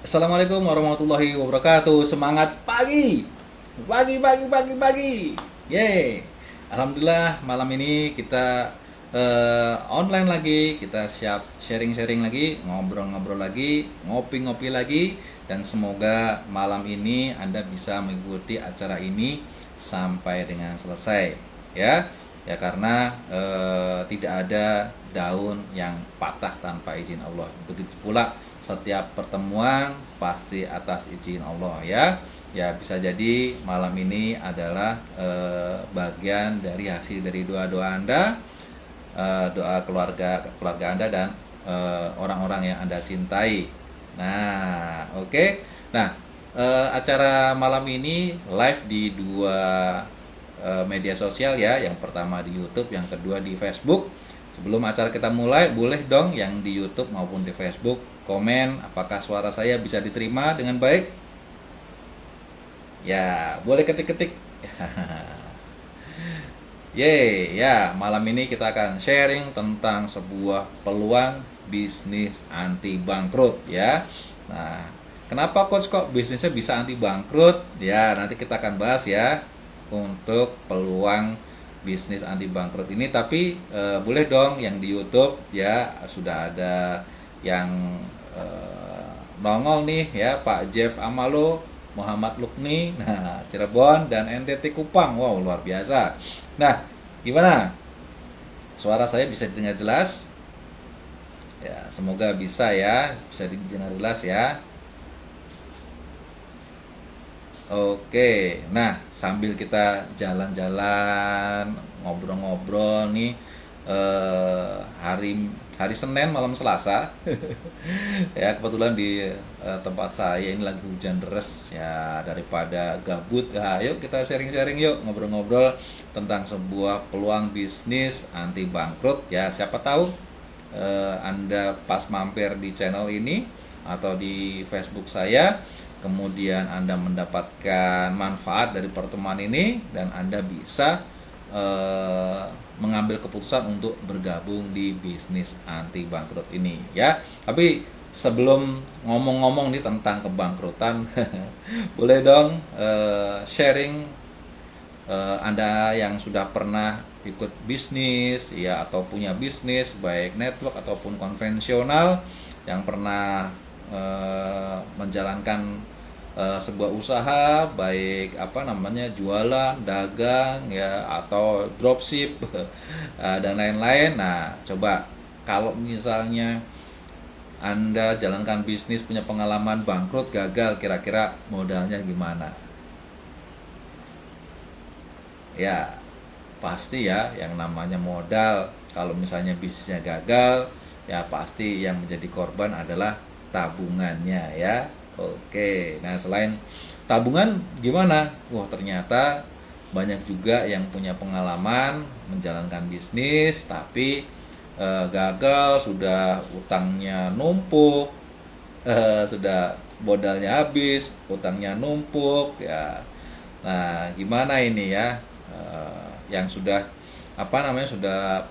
Assalamualaikum warahmatullahi wabarakatuh. Semangat pagi. Pagi. Yeay. Alhamdulillah malam ini kita online lagi. Kita siap sharing-sharing lagi, ngobrol-ngobrol lagi, ngopi-ngopi lagi, dan semoga malam ini Anda bisa mengikuti acara ini sampai dengan selesai, ya. Ya karena tidak ada daun yang patah tanpa izin Allah. Begitu pula setiap pertemuan pasti atas izin Allah, ya. Ya bisa jadi malam ini adalah bagian dari hasil dari doa-doa Anda, doa keluarga Anda dan orang-orang yang Anda cintai. Nah, oke. Nah, acara malam ini live di dua media sosial, ya. Yang pertama di YouTube, yang kedua di Facebook. Sebelum acara kita mulai, boleh dong yang di YouTube maupun di Facebook komen apakah suara saya bisa diterima dengan baik. Ya, boleh ketik-ketik. Yeay, ya, malam ini kita akan sharing tentang sebuah peluang bisnis anti bangkrut, ya. Nah, kenapa coach kok bisnisnya bisa anti bangkrut? Ya, nanti kita akan bahas, ya, untuk peluang bisnis anti bangkrut ini. Tapi boleh dong yang di YouTube, ya, sudah ada yang nongol nih, ya, Pak Jeff Amalo, Muhammad Lukni, nah, Cirebon dan NTT Kupang. Wow, luar biasa. Nah, gimana? Suara saya bisa didengar jelas? Ya, semoga bisa, ya, bisa didengar jelas, ya. Oke, nah, sambil kita jalan-jalan, ngobrol-ngobrol nih, hari hari Senin malam Selasa. Ya, kebetulan di tempat saya ini lagi hujan deras, ya. Daripada gabut, ya, yuk kita sharing-sharing, yuk ngobrol-ngobrol tentang sebuah peluang bisnis anti bangkrut, ya. Siapa tahu Anda pas mampir di channel ini atau di Facebook saya, kemudian Anda mendapatkan manfaat dari pertemuan ini dan Anda bisa mengambil keputusan untuk bergabung di bisnis anti bangkrut ini, ya. Tapi sebelum ngomong-ngomong nih tentang kebangkrutan, boleh dong sharing Anda yang sudah pernah ikut bisnis, ya, atau punya bisnis baik network ataupun konvensional, yang pernah menjalankan sebuah usaha baik jualan, dagang, ya, atau dropship dan lain-lain. Nah, coba kalau misalnya Anda jalankan bisnis, punya pengalaman bangkrut, gagal, kira-kira modalnya gimana? Ya, pasti, ya, yang namanya modal kalau misalnya bisnisnya gagal, ya pasti yang menjadi korban adalah tabungannya, ya. Oke, nah selain tabungan gimana? Wah, ternyata banyak juga yang punya pengalaman menjalankan bisnis tapi gagal, sudah utangnya numpuk, sudah modalnya habis, utangnya numpuk, ya. Nah, gimana ini, ya? Yang sudah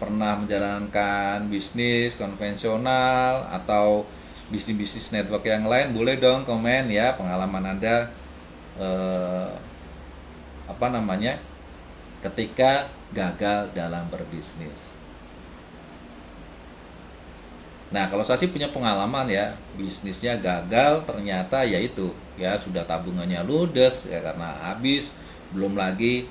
pernah menjalankan bisnis konvensional atau bisnis network yang lain, boleh dong komen, ya, pengalaman Anda ketika gagal dalam berbisnis. Nah, kalau saya sih punya pengalaman, ya, bisnisnya gagal ternyata, yaitu, ya, sudah tabungannya ludes, ya, karena habis, belum lagi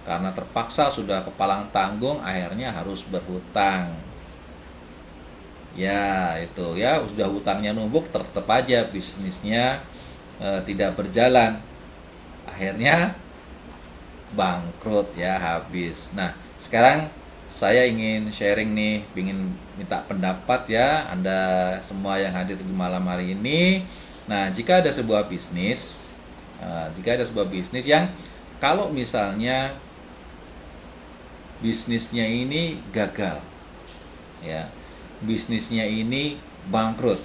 karena terpaksa sudah kepalang tanggung, akhirnya harus berhutang. Ya, itu, ya, sudah hutangnya numpuk, tetap aja bisnisnya tidak berjalan. Akhirnya bangkrut, ya, habis. Nah, sekarang saya ingin sharing nih, ingin minta pendapat, ya, Anda semua yang hadir di malam hari ini. Nah, jika ada sebuah bisnis yang kalau misalnya bisnisnya ini gagal, ya, bisnisnya ini bangkrut,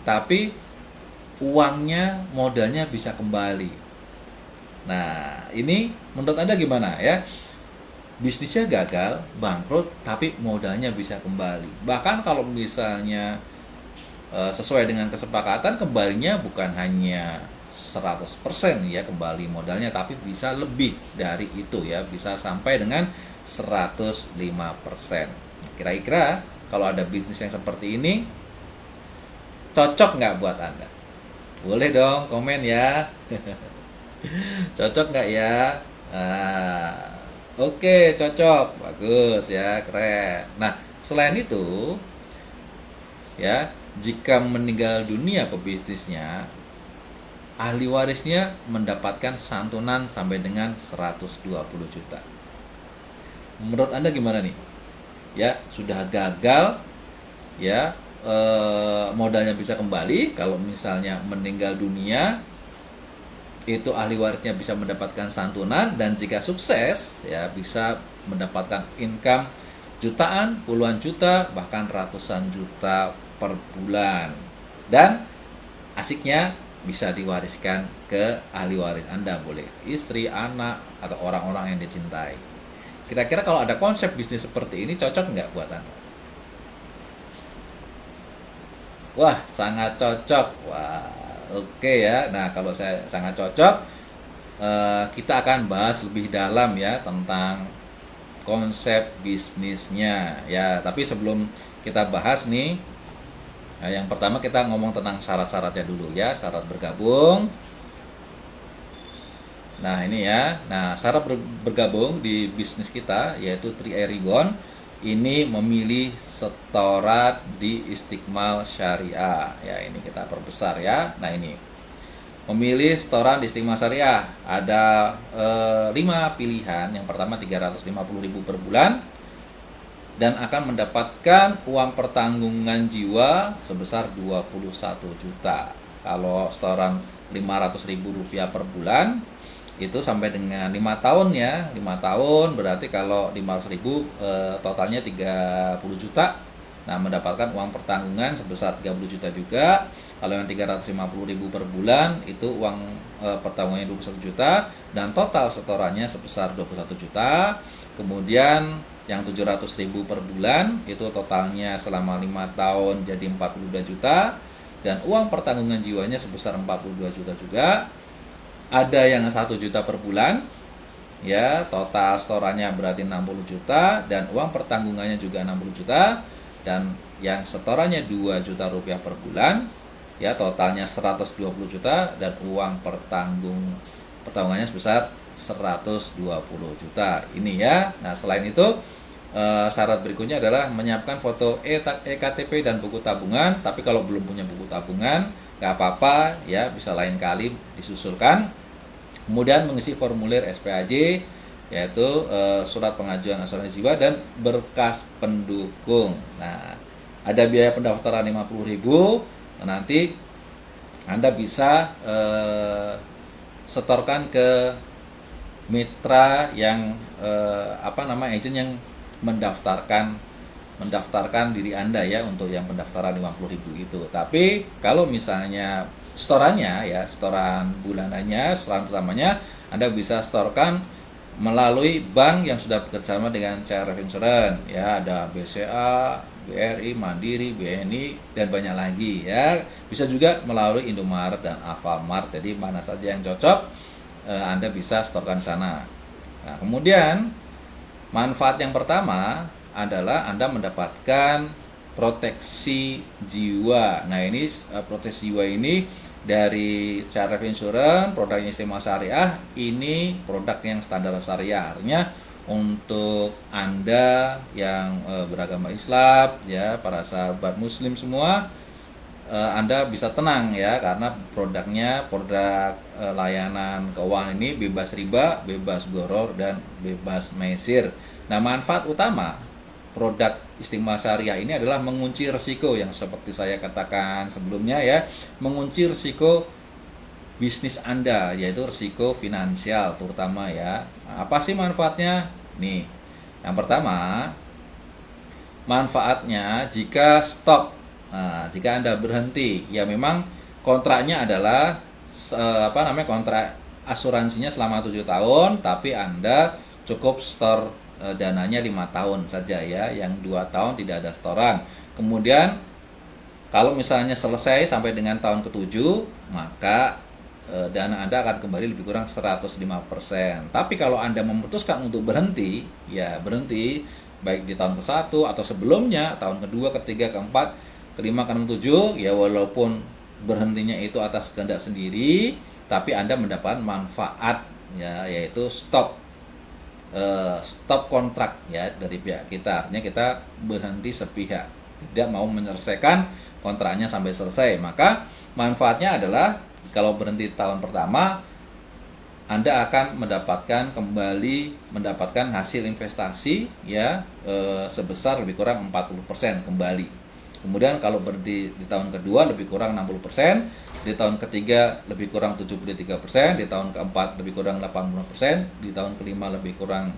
tapi uangnya, modalnya bisa kembali. Nah, ini menurut Anda gimana, ya? bisnisnya gagal, bangkrut, tapi modalnya bisa kembali. Bahkan kalau misalnya sesuai dengan kesepakatan, kembalinya bukan hanya 100% ya kembali modalnya, tapi bisa lebih dari itu ya, bisa sampai dengan 105%. Kira-kira kalau ada bisnis yang seperti ini, cocok nggak buat Anda? Boleh dong komen ya. Cocok nggak ya? Oke, cocok, bagus ya, keren. Nah, selain itu, ya, jika meninggal dunia pebisnisnya, ahli warisnya mendapatkan santunan sampai dengan 120 juta. Menurut Anda gimana nih? Ya, sudah gagal, ya, modalnya bisa kembali. Kalau misalnya meninggal dunia, itu ahli warisnya bisa mendapatkan santunan, dan jika sukses ya bisa mendapatkan income jutaan, puluhan juta, bahkan ratusan juta per bulan. Dan asiknya bisa diwariskan ke ahli waris Anda, boleh istri, anak, atau orang-orang yang dicintai. Kira-kira kalau ada konsep bisnis seperti ini cocok nggak buat Anda? Wah, sangat cocok. Wah, oke ya. Nah, kalau saya sangat cocok, kita akan bahas lebih dalam ya tentang konsep bisnisnya ya. Tapi sebelum kita bahas nih, yang pertama kita ngomong tentang syarat-syaratnya dulu ya, syarat bergabung. Nah, ini ya. Nah, syarat bergabung di bisnis kita yaitu 3A Reborn ini memilih setoran di Istiqmal Syariah. Ya, ini kita perbesar ya. Nah, ini memilih setoran di Istiqmal Syariah ada 5 pilihan. Yang pertama 350.000 per bulan dan akan mendapatkan uang pertanggungan jiwa sebesar 21 juta. Kalau setoran 500.000 rupiah per bulan itu sampai dengan 5 tahun ya. 5 tahun berarti kalau 500.000 totalnya 30 juta. Nah, mendapatkan uang pertanggungan sebesar 30 juta juga. Kalau yang 350.000 per bulan itu uang pertanggungannya 21 juta dan total setorannya sebesar 21 juta. Kemudian yang 700.000 per bulan itu totalnya selama 5 tahun jadi 42 juta dan uang pertanggungan jiwanya sebesar 42 juta juga. Ada yang 1 juta per bulan ya, total setorannya berarti 60 juta dan uang pertanggungannya juga 60 juta, dan yang setorannya 2 juta rupiah per bulan ya, totalnya 120 juta dan uang pertanggungannya sebesar 120 juta ini ya. Nah, selain itu syarat berikutnya adalah menyiapkan foto EKTP dan buku tabungan. Tapi kalau belum punya buku tabungan nggak apa-apa ya, bisa lain kali disusulkan. Kemudian mengisi formulir SPAJ yaitu surat pengajuan asuransi jiwa dan berkas pendukung. Nah, ada biaya pendaftaran 50.000. Nah, nanti Anda bisa setorkan ke mitra yang agent yang mendaftarkan diri Anda ya untuk yang pendaftaran 50.000 itu. Tapi kalau misalnya setorannya ya, setoran bulanannya, setoran pertamanya Anda bisa setorkan melalui bank yang sudah bekerjasama dengan CRF Insurance ya, ada BCA, BRI, Mandiri, BNI dan banyak lagi ya. Bisa juga melalui Indomaret dan Alfamart. Jadi mana saja yang cocok Anda bisa setorkan di sana. Nah, kemudian manfaat yang pertama adalah Anda mendapatkan proteksi jiwa. Nah, ini proteksi jiwa ini dari CRF Insurance, produknya Istiqmal Syariah, ini produk yang standar syariah. Artinya untuk Anda yang beragama Islam ya, para sahabat muslim semua, Anda bisa tenang ya, karena produknya produk layanan keuangan ini bebas riba, bebas gharar dan bebas maisir. Nah, manfaat utama produk Istiqmal Syariah ini adalah mengunci risiko yang seperti saya katakan sebelumnya ya, mengunci risiko bisnis Anda, yaitu risiko finansial terutama ya. Nah, apa sih manfaatnya? Nih, yang pertama, manfaatnya jika stop, jika Anda berhenti, ya memang kontraknya adalah kontrak asuransinya selama 7 tahun, tapi Anda cukup store dananya 5 tahun saja ya, yang 2 tahun tidak ada setoran. Kemudian kalau misalnya selesai sampai dengan tahun ke-7, maka dana Anda akan kembali lebih kurang 105%. Tapi kalau Anda memutuskan untuk berhenti, ya berhenti baik di tahun ke-1 atau sebelumnya, tahun kedua, ketiga, keempat, kelima, keenam, ketujuh, ya walaupun berhentinya itu atas kehendak sendiri, tapi Anda mendapat manfaat ya, yaitu stop kontrak ya dari pihak kita. Artinya kita berhenti sepihak, tidak mau menyelesaikan kontraknya sampai selesai. Maka manfaatnya adalah kalau berhenti tahun pertama, Anda akan mendapatkan hasil investasi ya sebesar lebih kurang 40% kembali. Kemudian kalau berhenti di tahun kedua lebih kurang 60%, di tahun ketiga lebih kurang 73%, di tahun keempat lebih kurang 80%, di tahun kelima lebih kurang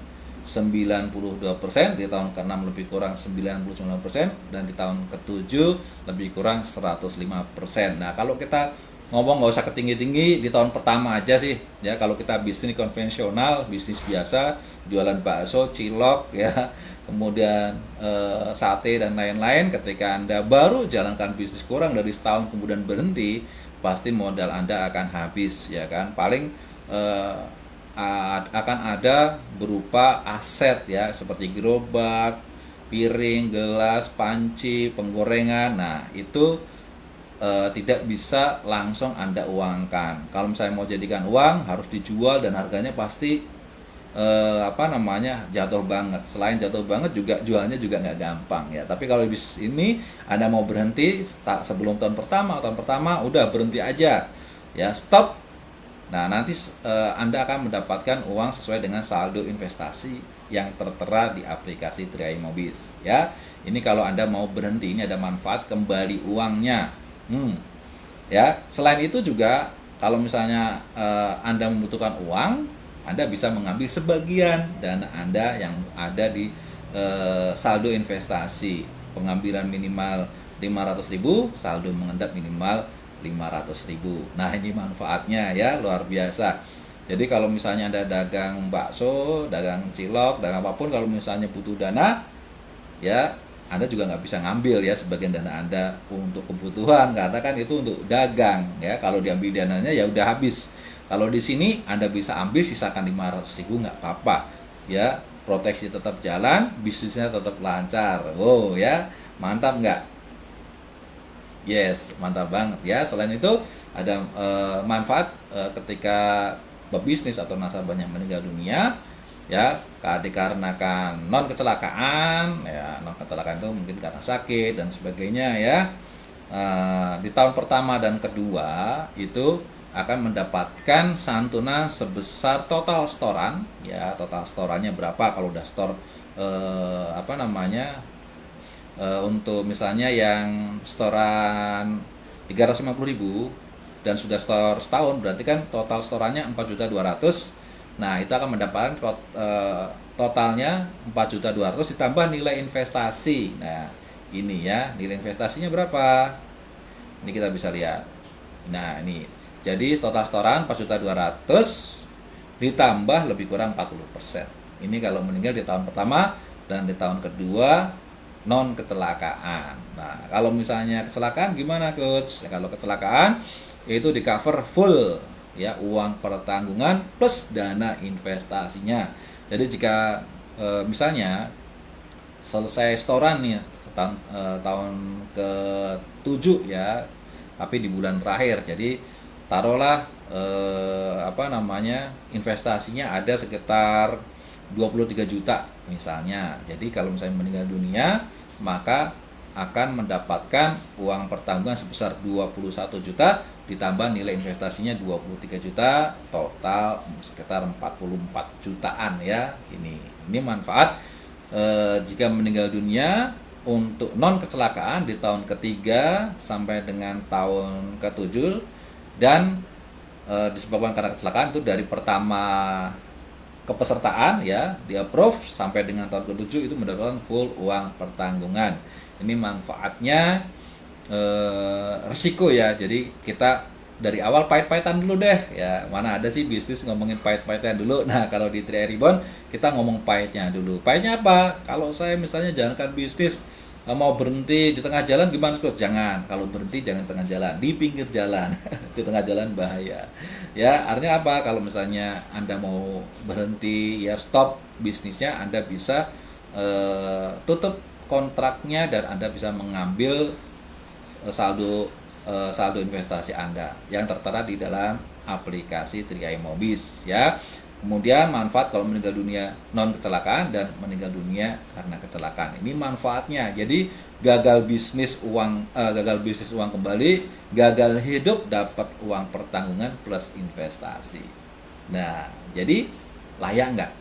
92%, di tahun keenam lebih kurang 99%, dan di tahun ketujuh lebih kurang 105%. Nah, kalau kita ngomong nggak usah ketinggi-tinggi, di tahun pertama aja sih ya. Kalau kita bisnis konvensional, bisnis biasa, jualan bakso, cilok ya, kemudian sate dan lain-lain, ketika Anda baru jalankan bisnis kurang dari setahun kemudian berhenti, pasti modal Anda akan habis ya kan. Paling akan ada berupa aset ya, seperti gerobak, piring, gelas, panci, penggorengan. Nah, itu tidak bisa langsung Anda uangkan. Kalau misalnya mau jadikan uang, harus dijual dan harganya pasti jatuh banget. Selain jatuh banget, juga jualnya juga nggak gampang ya. Tapi kalau bis ini Anda mau berhenti sebelum tahun pertama udah berhenti aja ya, stop. Nah, nanti Anda akan mendapatkan uang sesuai dengan saldo investasi yang tertera di aplikasi Triai Mobis ya. Ini kalau Anda mau berhenti, ini ada manfaat kembali uangnya. Ya, selain itu juga kalau misalnya Anda membutuhkan uang, Anda bisa mengambil sebagian dana Anda yang ada di saldo investasi. Pengambilan minimal 500.000, saldo mengendap minimal 500.000. Nah, ini manfaatnya ya, luar biasa. Jadi kalau misalnya Anda dagang bakso, dagang cilok, dagang apapun, kalau misalnya butuh dana, ya Anda juga nggak bisa ngambil ya sebagian dana Anda untuk kebutuhan, karena kan itu untuk dagang ya. Kalau diambil dananya ya udah habis. Kalau di sini Anda bisa ambil, sisakan 500.000 nggak apa-apa ya. Proteksi tetap jalan, bisnisnya tetap lancar. Wow ya, mantap nggak? Yes, mantap banget ya. Selain itu ada manfaat ketika pebisnis atau nasabahnya meninggal dunia ya, dikarenakan non kecelakaan ya. Non kecelakaan itu mungkin karena sakit dan sebagainya ya. Di tahun pertama dan kedua itu akan mendapatkan santunan sebesar total setoran ya. Total setorannya berapa kalau udah store untuk misalnya yang setoran 350.000 dan sudah store setahun, berarti kan total setorannya 4.200.000. Nah, itu akan mendapatkan totalnya 4.200.000 ditambah nilai investasi. Nah, ini ya, nilai investasinya berapa? Ini kita bisa lihat. Nah, ini. Jadi total setoran 4.200.000 ditambah lebih kurang 40%. Ini kalau meninggal di tahun pertama, dan di tahun kedua non kecelakaan. Nah, kalau misalnya kecelakaan gimana, Coach? Kalau kecelakaan itu di cover full ya, uang pertanggungan plus dana investasinya. Jadi jika misalnya selesai setoran nih tahun ke-7 ya, tapi di bulan terakhir, jadi taruhlah investasinya ada sekitar 23 juta misalnya. Jadi kalau misalnya meninggal dunia, maka akan mendapatkan uang pertanggungan sebesar 21 juta ditambah nilai investasinya 23 juta, total sekitar 44 jutaan ya. Ini manfaat jika meninggal dunia untuk non kecelakaan di tahun ketiga sampai dengan tahun ke-7, dan disebabkan karena kecelakaan itu dari pertama kepesertaan ya, di approve sampai dengan tahun ke-7 itu mendapatkan full uang pertanggungan. Ini manfaatnya. Resiko ya, jadi kita dari awal pahit-pahitan dulu deh ya. Mana ada sih bisnis ngomongin pahit-pahitan dulu. Nah, kalau di 3i Rebound kita ngomong pahitnya dulu. Pahitnya apa? Kalau saya misalnya jalankan bisnis, mau berhenti di tengah jalan gimana, Coach? Jangan. Kalau berhenti jangan tengah jalan, di pinggir jalan. Di tengah jalan bahaya. Ya, artinya apa? Kalau misalnya Anda mau berhenti, ya stop bisnisnya, Anda bisa tutup kontraknya dan Anda bisa mengambil saldo investasi Anda yang tertera di dalam aplikasi 3i Mobis ya. Kemudian manfaat kalau meninggal dunia non kecelakaan dan meninggal dunia karena kecelakaan. Ini manfaatnya. Jadi gagal bisnis uang kembali, gagal hidup dapat uang pertanggungan plus investasi. Nah, jadi layak nggak?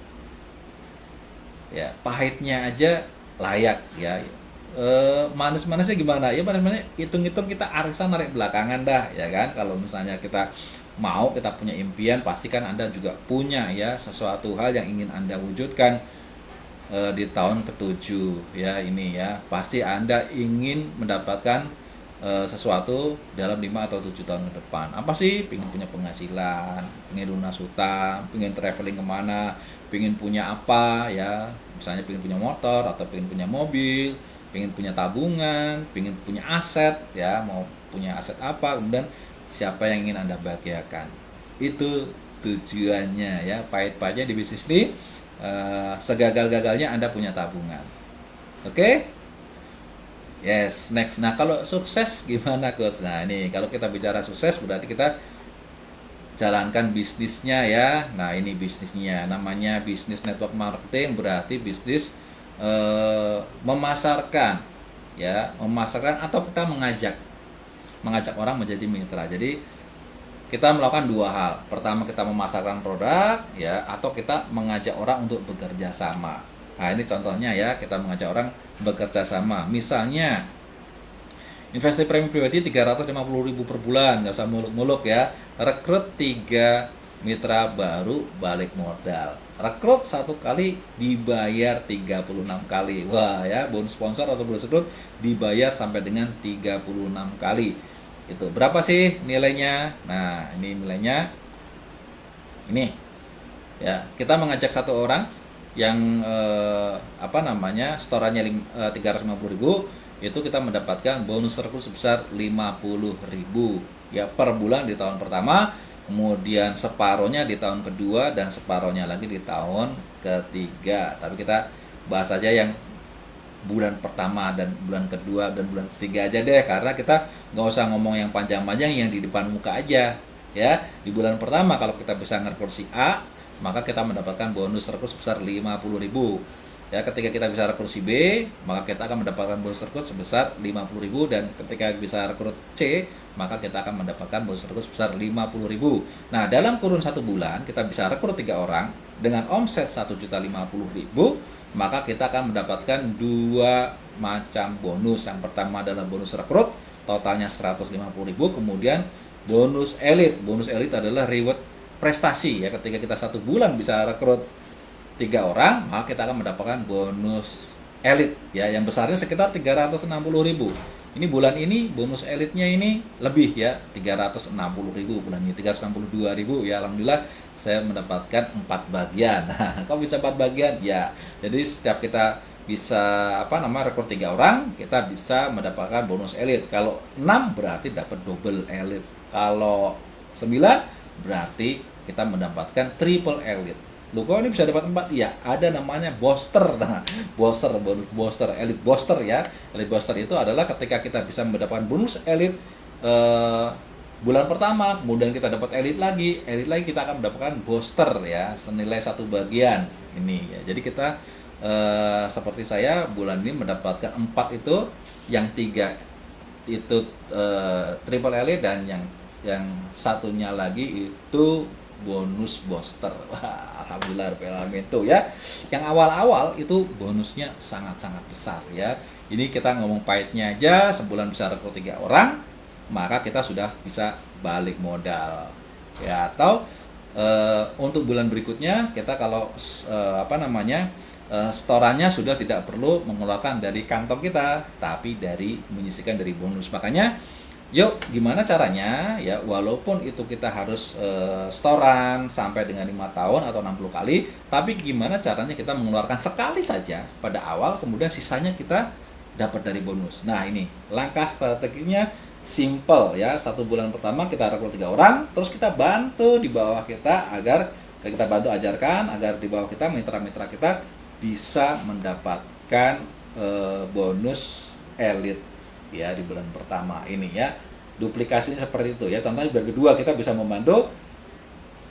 Ya, pahitnya aja layak ya. Manis-manisnya gimana? Ya manis-manisnya hitung-hitung kita arisan narik belakangan dah ya kan. Kalau misalnya kita punya impian, pasti kan Anda juga punya ya sesuatu hal yang ingin Anda wujudkan di tahun ke-7 ya ini ya. Pasti Anda ingin mendapatkan sesuatu dalam 5 atau 7 tahun ke depan. Apa sih? Pengen punya penghasilan, pengen lunas hutang, pengen traveling kemana, pengen punya apa ya, misalnya pengen punya motor atau pengen punya mobil, pengen punya tabungan, pengen punya aset ya, mau punya aset apa, kemudian siapa yang ingin Anda bahagiakan. Itu tujuannya ya. Pahit-pahitnya di bisnis ini segagal-gagalnya Anda punya tabungan. Oke? Yes, next. Nah, kalau sukses gimana, Coach? Nah, ini kalau kita bicara sukses berarti kita jalankan bisnisnya ya. Nah, ini bisnisnya namanya bisnis network marketing, berarti bisnis memasarkan atau kita mengajak orang menjadi mitra. Jadi kita melakukan dua hal. Pertama, kita memasarkan produk ya, atau kita mengajak orang untuk bekerja sama. Nah, ini contohnya ya, kita mengajak orang bekerja sama. Misalnya investasi premi pribadi 350.000 per bulan, nggak usah muluk-muluk ya. Rekrut 3 mitra baru balik modal. Rekrut 1 kali dibayar 36 kali. Wah ya, bonus sponsor atau bonus rekrut dibayar sampai dengan 36 kali. Itu berapa sih nilainya? Nah, ini nilainya. Ini ya, kita mengajak 1 orang yang setorannya 350.000, itu kita mendapatkan bonus rekrut sebesar 50.000 ya per bulan di tahun pertama, kemudian separohnya di tahun kedua dan separohnya lagi di tahun ketiga. Tapi kita bahas aja yang bulan pertama dan bulan kedua dan bulan ketiga aja deh, karena kita nggak usah ngomong yang panjang-panjang, yang di depan muka aja ya. Di bulan pertama kalau kita bisa ngerekrut si A, maka kita mendapatkan bonus rekrut sebesar 50.000 ya. Ketika kita bisa rekrut si B, maka kita akan mendapatkan bonus rekrut sebesar 50.000, dan ketika bisa rekrut C, maka kita akan mendapatkan bonus rekrut sebesar 50.000. Nah, dalam kurun 1 bulan kita bisa rekrut 3 orang dengan omset 1.050.000, maka kita akan mendapatkan 2 macam bonus. Yang pertama adalah bonus rekrut, totalnya 150.000, kemudian bonus elit. Bonus elit adalah reward prestasi ya. Ketika kita 1 bulan bisa rekrut 3 orang, maka kita akan mendapatkan bonus elit ya, yang besarnya sekitar 360.000. Ini bulan ini bonus elitnya ini lebih ya, 360.000 bulan ini, 362.000 ya. Alhamdulillah saya mendapatkan 4 bagian. Nah, kok bisa 4 bagian? Ya, jadi setiap kita bisa rekrut 3 orang, kita bisa mendapatkan bonus elit. Kalau 6 berarti dapat double elit. Kalau 9 berarti kita mendapatkan triple elite. Loh, kok ini bisa dapat 4? Ya, ada namanya booster. Nah, bonus booster, elite booster ya. Elite booster itu adalah ketika kita bisa mendapatkan bonus elite bulan pertama, kemudian kita dapat elite lagi kita akan mendapatkan booster ya, senilai 1 bagian ini ya. Jadi kita seperti saya bulan ini mendapatkan 4 itu, yang 3 itu triple elite, dan yang satunya lagi itu bonus booster. Wah, alhamdulillah alamin tuh ya. Yang awal-awal itu bonusnya sangat-sangat besar ya. Ini kita ngomong pahitnya aja, sebulan bisa rekrut 3 orang, maka kita sudah bisa balik modal. Ya, atau untuk bulan berikutnya kita kalau setorannya sudah tidak perlu mengeluarkan dari kantong kita, tapi menyisihkan dari bonus. Makanya Yuk, gimana caranya ya, walaupun itu kita harus setoran sampai dengan 5 tahun atau 60 kali, tapi gimana caranya kita mengeluarkan sekali saja pada awal, kemudian sisanya kita dapat dari bonus. Nah, ini langkah strateginya simple ya. 1 bulan pertama kita rekrut 3 orang, terus kita bantu di bawah kita agar kita bantu ajarkan agar di bawah kita mitra-mitra kita bisa mendapatkan bonus elit ya di bulan pertama ini ya. Duplikasinya seperti itu ya. Contohnya bulan kedua kita bisa membantu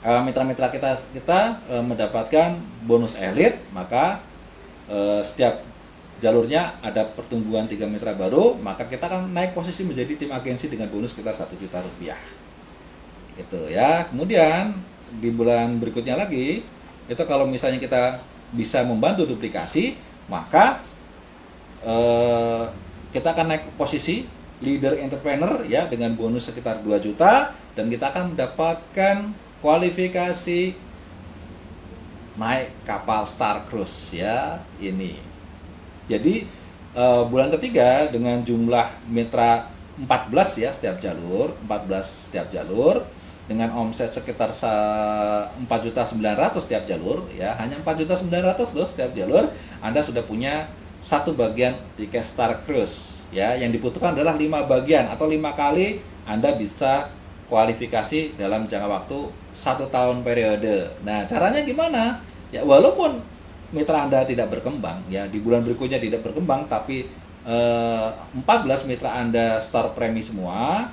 mitra-mitra kita mendapatkan bonus elit, maka setiap jalurnya ada pertumbuhan 3 mitra baru, maka kita akan naik posisi menjadi tim agensi dengan bonus kita 1 juta rupiah. Itu ya. Kemudian di bulan berikutnya lagi, itu kalau misalnya kita bisa membantu duplikasi, maka kita akan naik posisi leader entrepreneur ya dengan bonus sekitar 2 juta, dan kita akan mendapatkan kualifikasi naik kapal Star Cruise ya ini. Jadi bulan ketiga dengan jumlah mitra 14 ya setiap jalur, 14 setiap jalur dengan omset sekitar 4.900.000 setiap jalur ya, hanya 4.900.000 loh setiap jalur, Anda sudah punya 1 bagian tiket Star Cruise ya. Yang dibutuhkan adalah 5 bagian atau 5 kali Anda bisa kualifikasi dalam jangka waktu 1 tahun periode. Nah, caranya gimana? Ya, walaupun mitra Anda tidak berkembang ya, di bulan berikutnya tidak berkembang, tapi 14 mitra Anda star premi semua,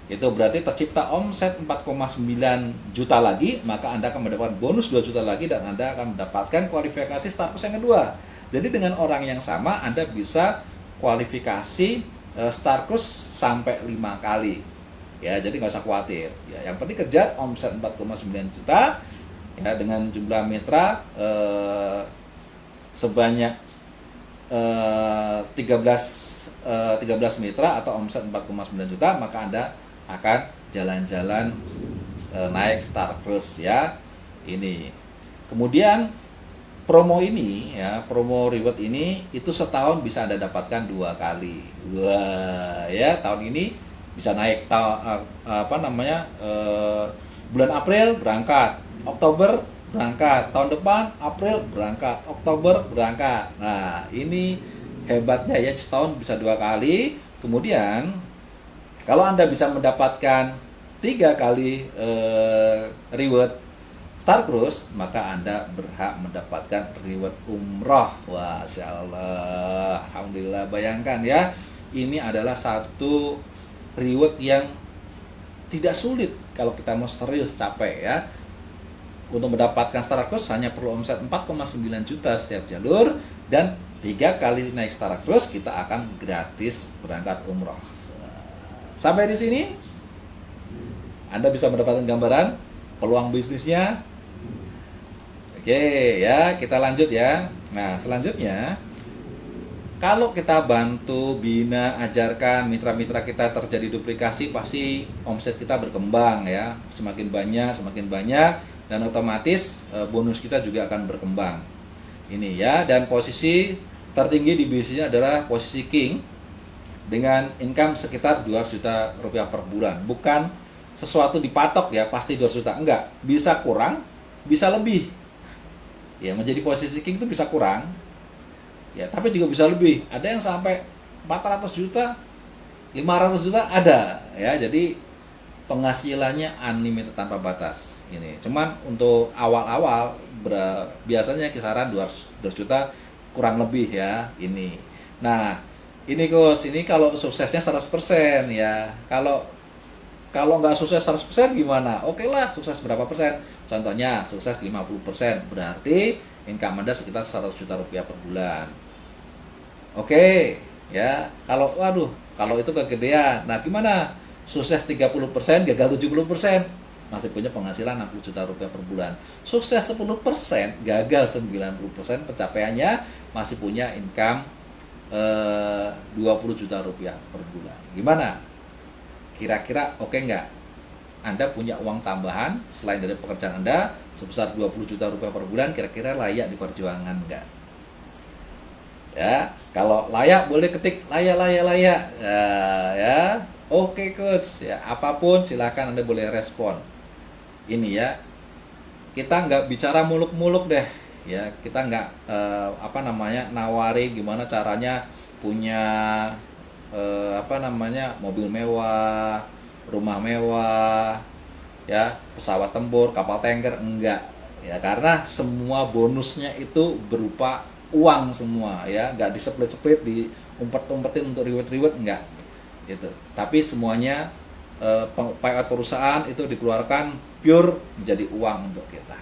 itu berarti tercipta omset 4,9 juta lagi, maka Anda akan mendapatkan bonus 2 juta lagi dan Anda akan mendapatkan kualifikasi Star Cruise yang kedua. Jadi dengan orang yang sama Anda bisa kualifikasi Star Cruise sampai 5 kali. Ya, jadi nggak usah khawatir. Ya, yang penting kejar omset 4,9 juta ya dengan jumlah mitra sebanyak 13 mitra atau omset 4,9 juta, maka Anda akan jalan-jalan naik Star Cruise ya. Ini. Kemudian promo ini ya, promo reward ini itu setahun bisa Anda dapatkan 2 kali. Wah, ya tahun ini bisa naik bulan April berangkat, Oktober berangkat, tahun depan April berangkat, Oktober berangkat. Nah, ini hebatnya ya, setahun bisa 2 kali. Kemudian kalau Anda bisa mendapatkan 3 kali reward Star Cruise, maka Anda berhak mendapatkan reward umroh. Wah, Masya Allah, alhamdulillah. Bayangkan ya, ini adalah satu reward yang tidak sulit kalau kita mau serius capek ya. Untuk mendapatkan Star Cruise hanya perlu omset 4,9 juta setiap jalur, dan 3 kali naik Star Cruise kita akan gratis berangkat umroh. Sampai di sini Anda bisa mendapatkan gambaran peluang bisnisnya. Oke ya, kita lanjut ya. Nah, selanjutnya kalau kita bantu, bina, ajarkan mitra-mitra kita terjadi duplikasi, pasti omset kita berkembang ya. Semakin banyak dan otomatis bonus kita juga akan berkembang. Ini ya, dan posisi tertinggi di bisnisnya adalah posisi king dengan income sekitar 200 juta rupiah per bulan. Bukan sesuatu dipatok ya, pasti 200 juta. Enggak, bisa kurang, bisa lebih. Ya, menjadi posisi king itu bisa kurang. Ya, tapi juga bisa lebih. Ada yang sampai 400 juta, 500 juta ada ya. Jadi penghasilannya unlimited tanpa batas. Ini. Cuman untuk awal-awal biasanya kisaran 200 juta kurang lebih ya ini. Nah, ini Gus, ini kalau suksesnya 100% ya. Kalau nggak sukses 100% gimana? Oke lah, sukses berapa persen? Contohnya sukses 50%, berarti income Anda sekitar 100 juta rupiah per bulan. Oke, ya. Kalau itu kegedean. Nah, gimana? Sukses 30%, gagal 70%. Masih punya penghasilan 60 juta rupiah per bulan. Sukses 10%, gagal 90%, pencapaiannya masih punya income 20 juta rupiah per bulan. Gimana? Kira-kira oke nggak? Anda punya uang tambahan selain dari pekerjaan Anda sebesar 20 juta rupiah per bulan, kira-kira layak diperjuangkan nggak? Ya, kalau layak boleh ketik layak. Ya. Oke coach, ya apapun silahkan Anda boleh respon. Ini ya, kita nggak bicara muluk-muluk deh, ya kita nggak apa namanya nawari gimana caranya punya apa namanya mobil mewah, rumah mewah, ya pesawat tempur, kapal tanker, enggak ya, karena semua bonusnya itu berupa uang semua ya, nggak diseplit-seplit diumpet-umpetin untuk reward-reward, enggak gitu, tapi semuanya payout perusahaan itu dikeluarkan pure menjadi uang untuk kita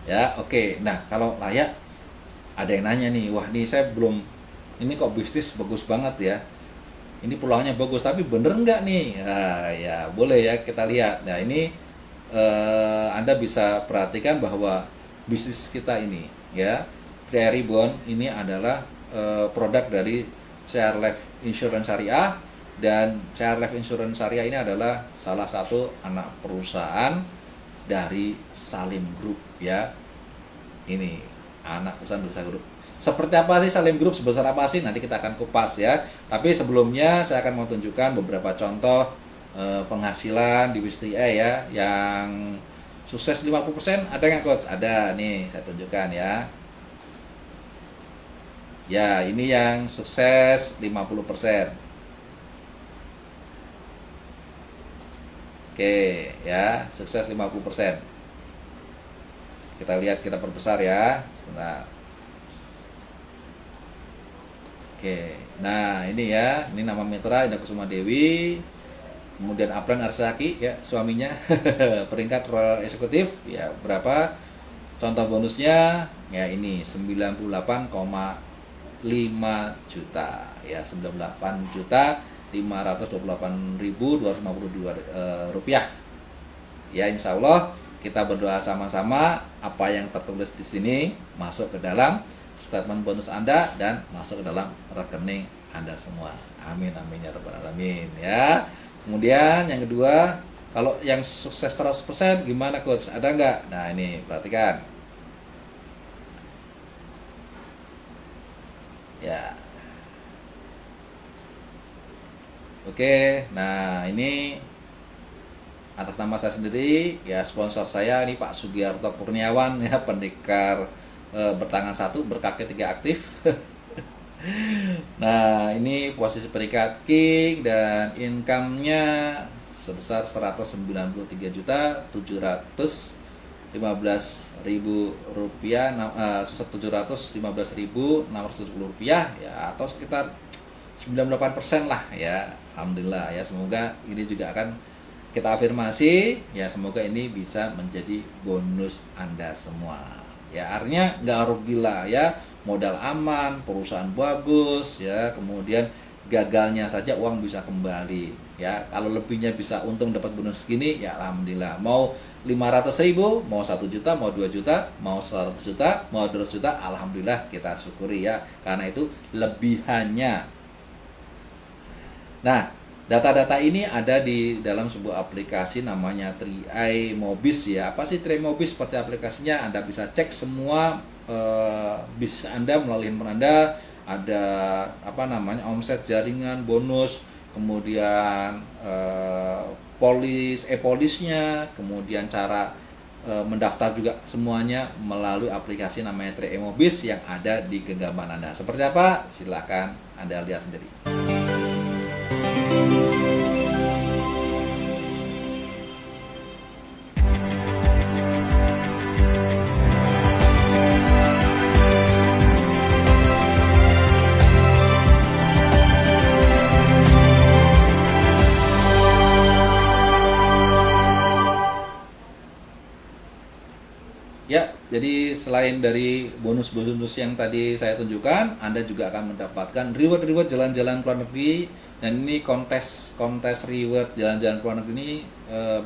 ya. Oke, nah kalau layak, ada yang nanya nih, wah nih saya belum, ini kok bisnis bagus banget ya, ini peluangnya bagus, tapi bener nggak nih? Nah, ya boleh ya kita lihat. Nah ini Anda bisa perhatikan bahwa bisnis kita ini ya, Tri Bond ini adalah produk dari CR Life Insurance Syariah, dan CR Life Insurance Syariah ini adalah salah satu anak perusahaan dari Salim Group ya. Ini anak perusahaan dari Salim Group. Seperti apa sih Salim Group, sebesar apa sih, nanti kita akan kupas ya. Tapi sebelumnya saya akan mau tunjukkan beberapa contoh penghasilan di bisnis ya yang sukses 50%. Ada nggak coach? Ada nih, saya tunjukkan ya. Ya, ini yang sukses 50%. Oke, ya, sukses 50%. Kita lihat, kita perbesar ya. Sebentar. Oke, nah ini ya, ini nama mitra Indah Kusuma Dewi, kemudian Apran Arsaki ya suaminya, peringkat Royal Eksekutif ya, berapa contoh bonusnya ya, ini 98,5 juta ya, 98 juta 528.252 rupiah ya. Insya Allah kita berdoa sama-sama apa yang tertulis di sini masuk ke dalam statement bonus Anda dan masuk ke dalam rekening Anda semua. Amin amin ya rabbal alamin ya. Kemudian yang kedua, kalau yang sukses 100% gimana coach? Ada nggak? Nah ini perhatikan. Ya. Oke, nah ini atas nama saya sendiri ya, sponsor saya ini Pak Sugiarto Kurniawan ya, pendekar bertangan satu, berkaki 3 aktif. Nah ini posisi perikat kick dan income-nya sebesar 193.715.000 rupiah, 715.670 rupiah ya, atau sekitar 98% lah ya. Alhamdulillah ya, semoga ini juga akan kita afirmasi ya, semoga ini bisa menjadi bonus Anda semua ya. Artinya nggak rugi lah ya, modal aman, perusahaan bagus ya, kemudian gagalnya saja uang bisa kembali ya. Kalau lebihnya bisa untung dapat bonus segini ya alhamdulillah. Mau 500.000, mau 1 juta, mau 2 juta, mau 100 juta, mau 200 juta, alhamdulillah kita syukuri ya, karena itu lebihannya. Nah, data-data ini ada di dalam sebuah aplikasi namanya Tri Mobis ya. Apa sih Tri Mobis? Seperti aplikasinya, Anda bisa cek semua bis Anda melalui handphone Anda. Ada apa namanya, omset, jaringan, bonus, kemudian polisnya, kemudian cara mendaftar juga, semuanya melalui aplikasi namanya Tri Mobis yang ada di genggaman Anda. Seperti apa? Silahkan Anda lihat sendiri. Ya, jadi selain dari bonus-bonus yang tadi saya tunjukkan, Anda juga akan mendapatkan reward-reward jalan-jalan ke luar negeri. Dan ini kontes reward jalan-jalan ke luar negeri ini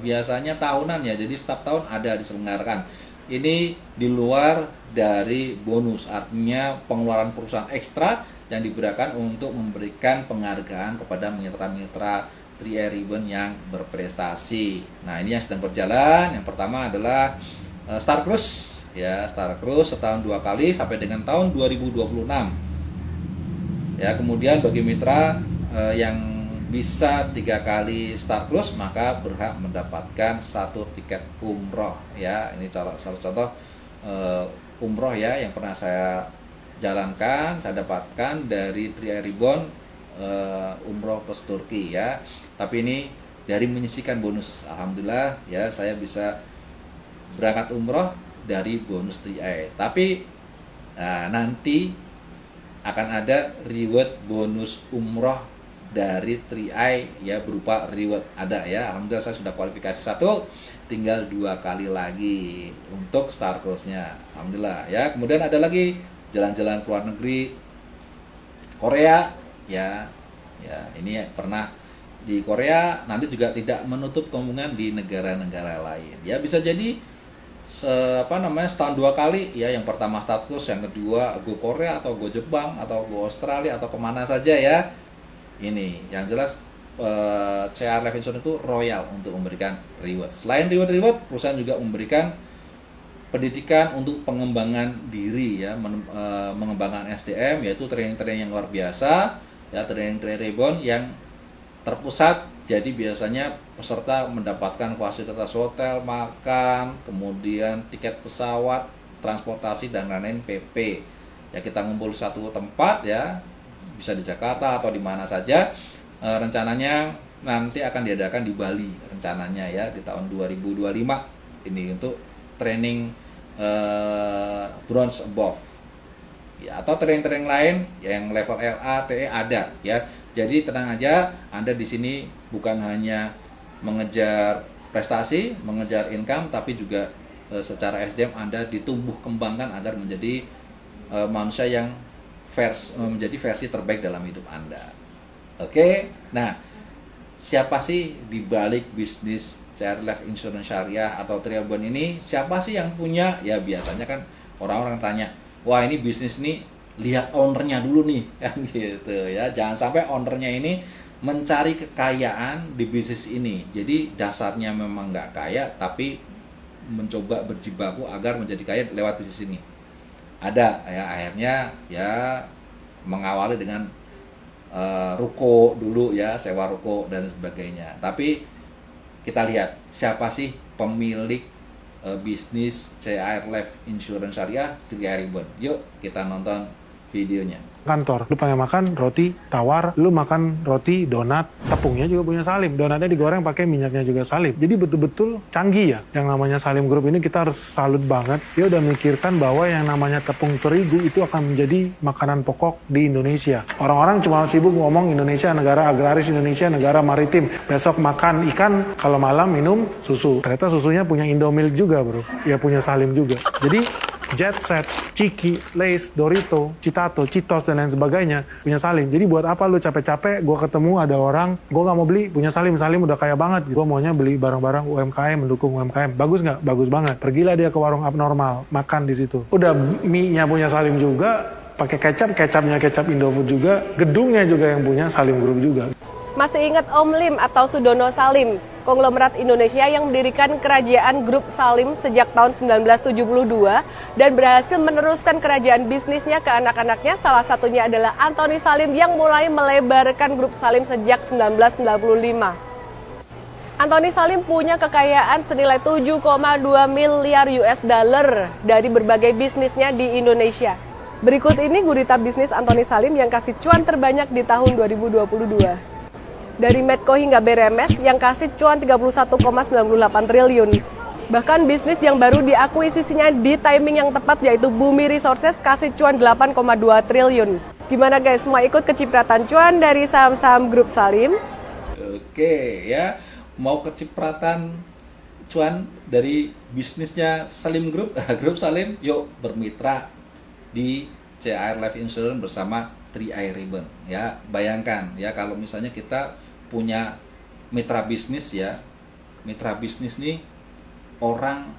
biasanya tahunan ya, jadi setiap tahun ada diselenggarakan. Ini di luar dari bonus, artinya pengeluaran perusahaan ekstra yang diberikan untuk memberikan penghargaan kepada mitra-mitra Tri Ribbon yang berprestasi. Nah, ini yang sedang berjalan. Yang pertama adalah Star Cruise ya, Star Cruise setahun 2 kali sampai dengan tahun 2026 ya. Kemudian bagi mitra yang bisa 3 kali Star Cruise maka berhak mendapatkan 1 tiket umroh ya. Ini satu contoh umroh ya yang pernah saya jalankan, saya dapatkan dari Tri Air Ribbon umroh plus Turki ya. Tapi ini dari menyisikan bonus, alhamdulillah ya saya bisa berangkat umroh dari bonus Tri Air. Tapi nanti akan ada reward bonus umroh dari Tri Air ya, berupa reward ada ya. Alhamdulillah saya sudah kualifikasi 1, tinggal 2 kali lagi untuk Star Cruise-nya. Alhamdulillah ya. Kemudian ada lagi jalan-jalan ke luar negeri, Korea ya. Ya, ini pernah di Korea, nanti juga tidak menutup kemungkinan di negara-negara lain. Ya bisa jadi setahun 2 kali ya. Yang pertama Star Cruise, yang kedua go Korea atau go Jepang atau go Australia atau kemana saja ya. Ini yang jelas CR Life Insurance itu royal untuk memberikan reward. Selain reward, perusahaan juga memberikan pendidikan untuk pengembangan diri ya, mengembangkan SDM, yaitu training-training yang luar biasa ya, training-training Ribbon yang terpusat. Jadi biasanya peserta mendapatkan fasilitas hotel, makan, kemudian tiket pesawat, transportasi dan lain-lain PP. Ya kita ngumpul satu tempat ya, bisa di Jakarta atau di mana saja. Rencananya nanti akan diadakan di Bali rencananya ya di tahun 2025 ini untuk training bronze above ya, atau training lain yang level LA, TE ada ya. Jadi tenang aja, Anda di sini bukan hanya mengejar prestasi, mengejar income, tapi juga secara SDM Anda ditumbuh kembangkan agar menjadi manusia yang menjadi versi terbaik dalam hidup Anda. Oke, nah siapa sih di balik bisnis CR Life Insurance Syariah atau Tribun ini? Siapa sih yang punya? Ya biasanya kan orang-orang tanya, wah ini bisnis nih, lihat ownernya dulu nih, kan gitu ya. Jangan sampai ownernya ini mencari kekayaan di bisnis ini. Jadi dasarnya memang nggak kaya, tapi mencoba berjibaku agar menjadi kaya lewat bisnis ini. Ada ya, akhirnya ya mengawali dengan ruko dulu ya, sewa ruko dan sebagainya. Tapi kita lihat siapa sih pemilik bisnis CR Life Insurance Syariah Tri Air Ribbon. Yuk kita nonton videonya. Kantor, lu pengen makan roti tawar, lu makan roti donat, tepungnya juga punya Salim, donatnya digoreng pakai minyaknya juga Salim. Jadi betul-betul canggih ya, yang namanya Salim Group ini kita harus salut banget. Dia udah mikirkan bahwa yang namanya tepung terigu itu akan menjadi makanan pokok di Indonesia. Orang-orang cuma sibuk ngomong Indonesia negara agraris, Indonesia negara maritim. Besok makan ikan, kalau malam minum susu. Ternyata susunya punya Indomilk juga bro, ya punya Salim juga. Jadi Jet Set, Chiki, Lay's, Dorito, Citato, Cheetos, dan lain sebagainya punya Salim. Jadi buat apa lu capek-capek, gue ketemu ada orang, gue gak mau beli, punya Salim. Salim udah kaya banget. Gue maunya beli barang-barang UMKM, mendukung UMKM. Bagus nggak? Bagus banget. Pergilah dia ke warung abnormal, makan di situ. Udah mie-nya punya Salim juga, pakai kecapnya kecap Indofood juga, gedungnya juga yang punya Salim Group juga. Masih ingat Om Lim atau Sudono Salim, konglomerat Indonesia yang mendirikan kerajaan grup Salim sejak tahun 1972 dan berhasil meneruskan kerajaan bisnisnya ke anak-anaknya. Salah satunya adalah Anthony Salim yang mulai melebarkan grup Salim sejak 1995. Anthony Salim punya kekayaan senilai 7,2 miliar US dollar dari berbagai bisnisnya di Indonesia. Berikut ini gurita bisnis Anthony Salim yang kasih cuan terbanyak di tahun 2022. Dari Medco hingga Beremes yang kasih cuan 31,98 triliun. Bahkan bisnis yang baru diakuisisinya di timing yang tepat yaitu Bumi Resources kasih cuan 8,2 triliun. Gimana guys, mau ikut kecipratan cuan dari saham-saham grup Salim? Oke ya, mau kecipratan cuan dari bisnisnya Salim Group, grup Salim, yuk bermitra di CR Life Insurance bersama Tri Air Ribbon ya. Bayangkan ya kalau misalnya kita punya mitra bisnis ya. Mitra bisnis nih orang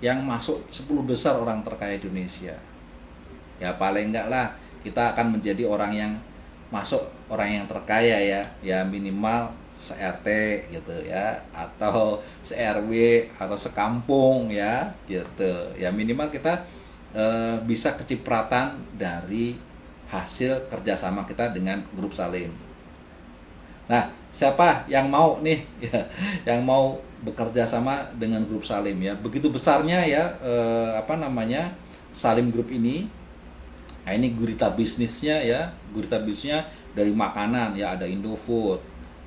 yang masuk 10 besar orang terkaya Indonesia. Ya paling enggak lah kita akan menjadi orang yang masuk orang yang terkaya ya. Ya minimal se-RT gitu ya, atau se-RW atau sekampung ya gitu. Ya minimal kita bisa kecipratan dari hasil kerjasama kita dengan grup Salim. Nah, siapa yang mau nih ya, yang mau bekerja sama dengan grup Salim ya? Begitu besarnya ya Salim Group ini. Nah, ini gurita bisnisnya ya. Gurita bisnisnya dari makanan ya, ada Indofood,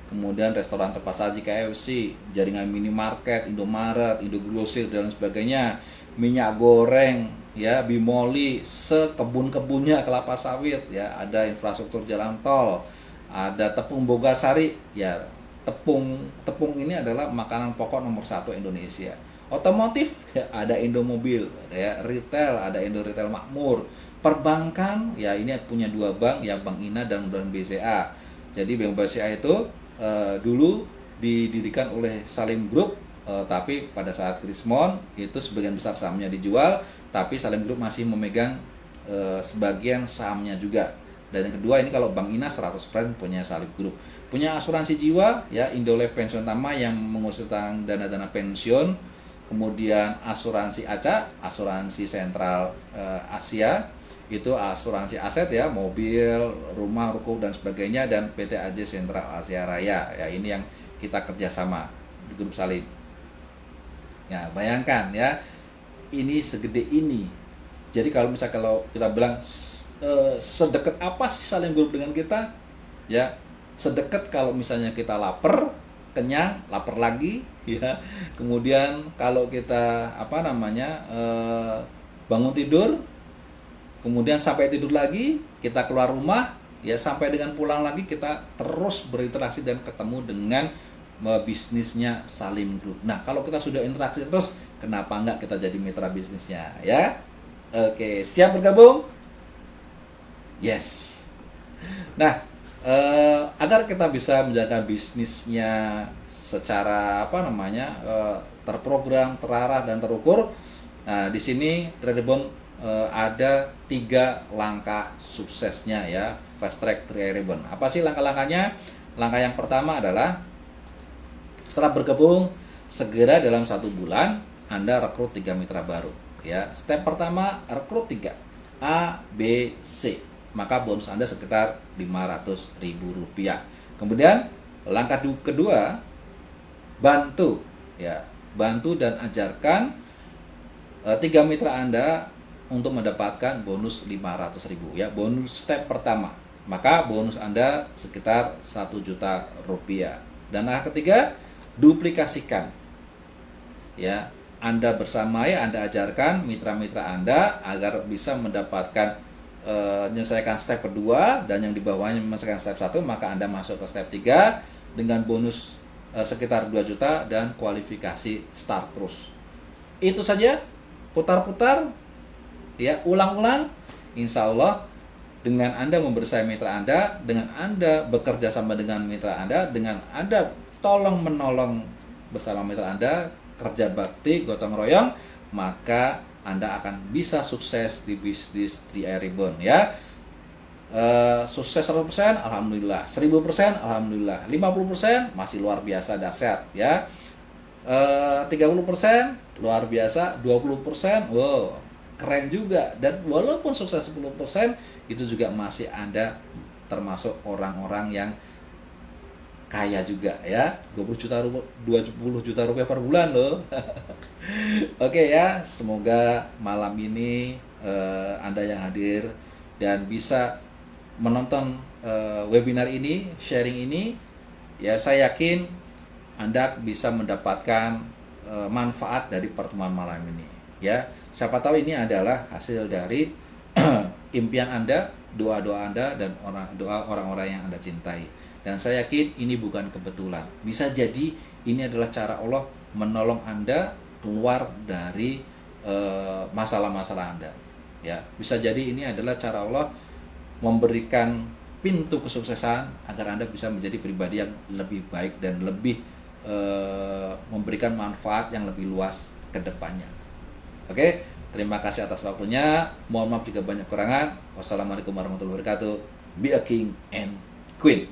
kemudian restoran cepat saji KFC, jaringan minimarket, Indomaret, Indogrosir dan sebagainya, minyak goreng ya, Bimoli, sekebun-kebunnya kelapa sawit ya, ada infrastruktur jalan tol, ada tepung Bogasari ya. Tepung ini adalah makanan pokok nomor 1 Indonesia. Otomotif ya, ada Indomobil ya, retail ada Indo Retail Makmur, perbankan ya, ini punya 2 bank ya, Bank Ina dan Bank BCA. Jadi Bank BCA itu dulu didirikan oleh Salim Group, tapi pada saat Krismon itu sebagian besar sahamnya dijual, tapi Salim Group masih memegang sebagian sahamnya juga. Dan yang kedua, ini kalau Bank Ina 100% punya Salim Group. Punya asuransi jiwa ya, Indolife Pensiun Tama yang mengurus tentang dana-dana pensiun. Kemudian asuransi ACA, asuransi Sentral Asia, itu asuransi aset ya, mobil, rumah, ruko dan sebagainya, dan PT AJ Sentral Asia Raya ya, ini yang kita kerjasama di grup Salim. Ya, bayangkan ya, ini segede ini. Jadi kalau kita bilang sedekat apa sih Salim Group dengan kita? Ya, sedekat kalau misalnya kita lapar, kenyang, lapar lagi ya. Kemudian kalau kita bangun tidur, kemudian sampai tidur lagi, kita keluar rumah ya, sampai dengan pulang lagi kita terus berinteraksi dan ketemu dengan bisnisnya Salim Group. Nah, kalau kita sudah interaksi terus, kenapa enggak kita jadi mitra bisnisnya ya? Oke, siap bergabung? Yes. Nah, agar kita bisa menjaga bisnisnya secara terprogram, terarah dan terukur. Nah, di sini Tradebond ada 3 langkah suksesnya ya, fast track Tradebond. Apa sih langkah-langkahnya? Langkah yang pertama adalah setelah bergabung, segera dalam 1 bulan Anda rekrut 3 mitra baru ya. Step pertama, rekrut 3 A, B, C. Maka bonus Anda sekitar Rp500.000. Kemudian langkah kedua, bantu dan ajarkan 3 mitra Anda untuk mendapatkan bonus Rp500.000 ya. Bonus step pertama, maka bonus Anda sekitar Rp1 juta. Dan langkah ketiga, duplikasikan ya. Anda Anda ajarkan mitra-mitra Anda agar bisa mendapatkan menyelesaikan step kedua, dan yang di bawahnya menyelesaikan step 1, maka Anda masuk ke step 3 dengan bonus sekitar 2 juta dan kualifikasi start terus. Itu saja, putar-putar ya, ulang-ulang. Insya Allah dengan Anda membersamai mitra Anda, dengan Anda bekerja sama dengan mitra Anda, dengan Anda tolong menolong bersama mitra Anda, kerja bakti gotong royong, maka Anda akan bisa sukses di bisnis 3i Ribbon ya. Sukses 100%, alhamdulillah. 1000%, alhamdulillah. 50% masih luar biasa dahsyat ya. 30% luar biasa, 20% wow, keren juga. Dan walaupun sukses 10%, itu juga masih Anda termasuk orang-orang yang kaya juga ya. 20 juta rupiah per bulan loh. Oke ya, semoga malam ini Anda yang hadir dan bisa menonton webinar ini, sharing ini ya, saya yakin Anda bisa mendapatkan manfaat dari pertemuan malam ini ya. Siapa tahu ini adalah hasil dari impian Anda, doa-doa Anda, dan doa orang-orang yang Anda cintai. Dan saya yakin ini bukan kebetulan. Bisa jadi ini adalah cara Allah menolong Anda keluar dari masalah-masalah Anda. Ya, bisa jadi ini adalah cara Allah memberikan pintu kesuksesan agar Anda bisa menjadi pribadi yang lebih baik dan lebih memberikan manfaat yang lebih luas ke depannya. Oke, terima kasih atas waktunya. Mohon maaf jika banyak kekurangan. Wassalamualaikum warahmatullahi wabarakatuh. Be a king and queen.